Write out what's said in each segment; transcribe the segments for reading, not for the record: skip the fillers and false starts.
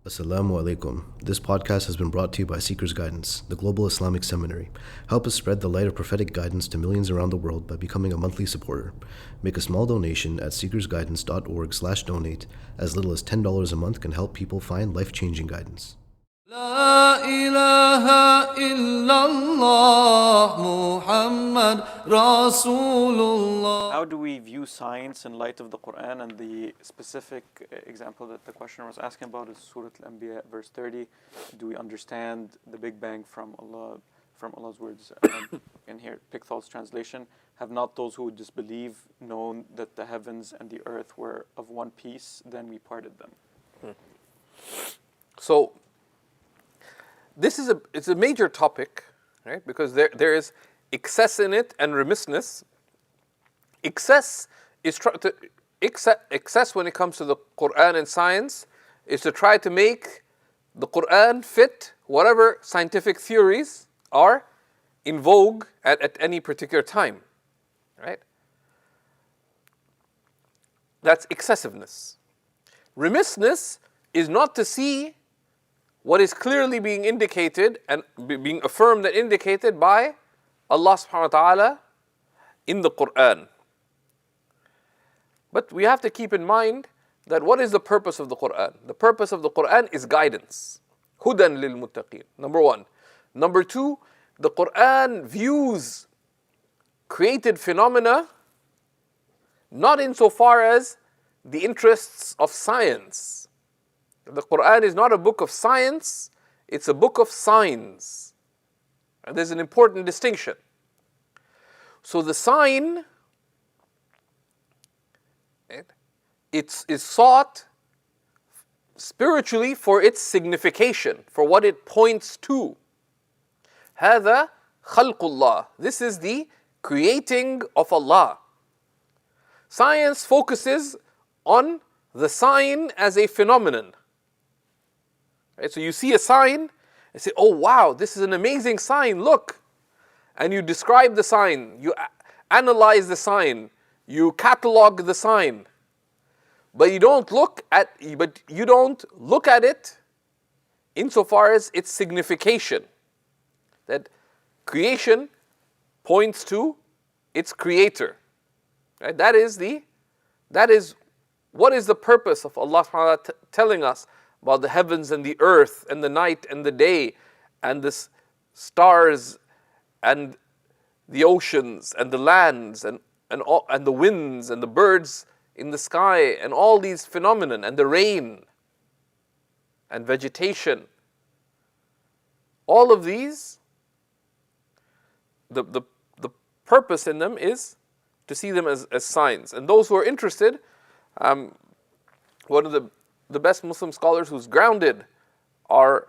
Assalamu alaikum. This podcast has been brought to you by Seekers Guidance, the global Islamic seminary. Help us spread the light of prophetic guidance to millions around the world by becoming a monthly supporter. Make a small donation at seekersguidance.org/donate. As little as $10 a month can help people find life-changing guidance. لا إله إلا الله محمد رسول الله. How do we view science in light of the Qur'an? And the specific example that the questioner was asking about is Surah Al-Anbiya, verse 30. Do we understand the Big Bang from Allah, from Allah's words? In here, Pickthall's translation: have not those who disbelieve known that the heavens and the earth were of one piece, then we parted them. So it's a major topic, right? Because there is excess in it and remissness. Excess when it comes to the Qur'an and science is to try to make the Qur'an fit whatever scientific theories are in vogue at any particular time, right? That's excessiveness. Remissness is not to see what is clearly being indicated and being affirmed and indicated by Allah subhanahu wa ta'ala in the Qur'an. But we have to keep in mind that what is the purpose of the Qur'an? The purpose of the Qur'an is guidance. Hudan lil muttaqeen. Number one. Number two, the Qur'an views created phenomena not insofar as the interests of science. The Qur'an is not a book of science, it's a book of signs. And there's an important distinction. So the sign, it is sought spiritually for its signification, for what it points to. هذا خلق الله. This is the creating of Allah. Science focuses on the sign as a phenomenon. Right? So you see a sign and say, oh wow, this is an amazing sign, look. And you describe the sign, you analyze the sign, you catalog the sign. But you don't look at it insofar as its signification. That creation points to its creator. Right? That is what is the purpose of Allah subhanahu wa ta'ala telling us about the heavens and the earth and the night and the day and the stars and the oceans and the lands and the winds and the birds in the sky and all these phenomena and the rain and vegetation. All of these, the purpose in them is to see them as signs. And those who are interested, one of the best Muslim scholars who's grounded our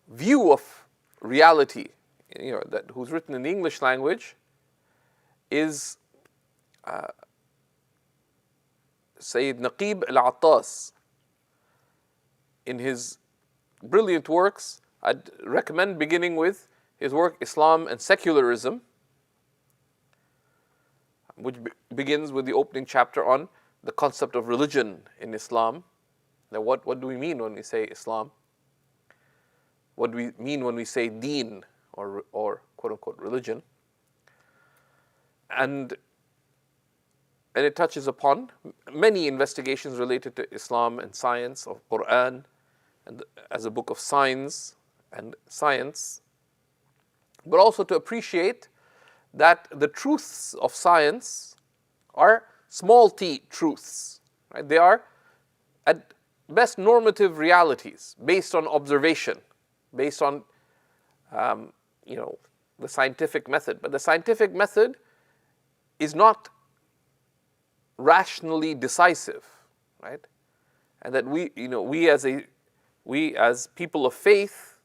view of reality, who's written in the English language, is Sayyid Naqib al-Attas. In his brilliant works, I'd recommend beginning with his work Islam and Secularism, which begins with the opening chapter on the concept of religion in Islam. Now, what do we mean when we say Islam? What do we mean when we say deen or quote unquote religion? And it touches upon many investigations related to Islam and science, of Qur'an, and as a book of signs and science, but also to appreciate that the truths of science are small t truths. Right? They are at best normative realities based on observation, based on the scientific method. But the scientific method is not rationally decisive, right? And that we as people of faith,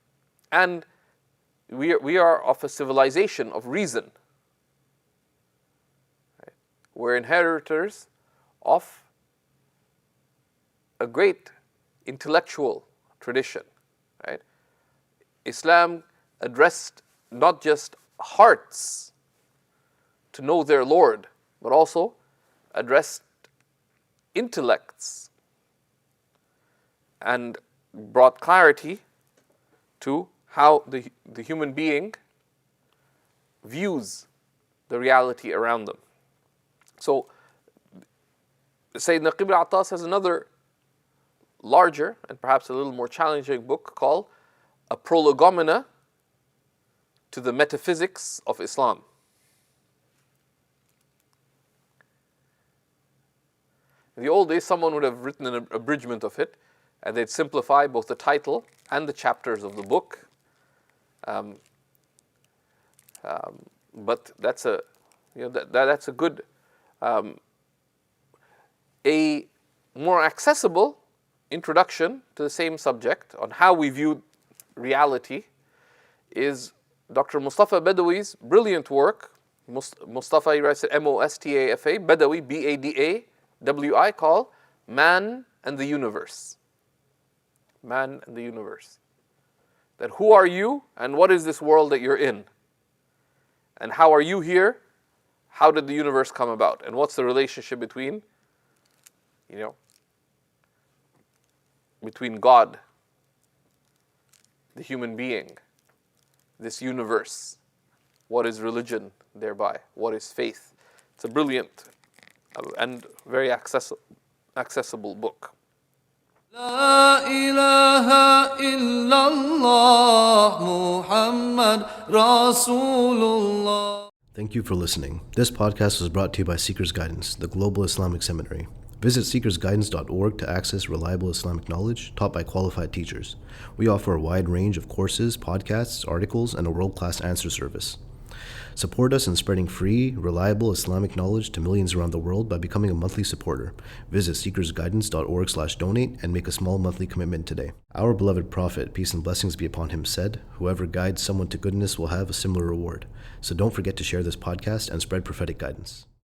and we are of a civilization of reason. Right? We're inheritors of a great intellectual tradition, right? Islam addressed not just hearts to know their Lord, but also addressed intellects. And brought clarity to how the human being views the reality around them. So, Sayyidina Qibla Attas has another larger and perhaps a little more challenging book called A Prolegomena to the Metaphysics of Islam. In the old days, someone would have written an abridgment of it, and they'd simplify both the title and the chapters of the book. But that's a that's a good, a more accessible introduction to the same subject on how we view reality is Dr. Mustafa Badawi's brilliant work. Mustafa, he writes it Mostafa, Badawi, Badawi, called Man and the Universe. Man and the Universe. That who are you and what is this world that you're in? And how are you here? How did the universe come about? And what's the relationship between, between God, the human being, this universe? What is religion thereby? What is faith? It's a brilliant and very accessible book. لا إله إلا الله محمد رسول الله. Thank you for listening. This podcast was brought to you by Seekers Guidance, the Global Islamic Seminary. Visit SeekersGuidance.org to access reliable Islamic knowledge taught by qualified teachers. We offer a wide range of courses, podcasts, articles, and a world-class answer service. Support us in spreading free, reliable Islamic knowledge to millions around the world by becoming a monthly supporter. Visit SeekersGuidance.org/donate and make a small monthly commitment today. Our beloved Prophet, peace and blessings be upon him, said, "Whoever guides someone to goodness will have a similar reward." So don't forget to share this podcast and spread prophetic guidance.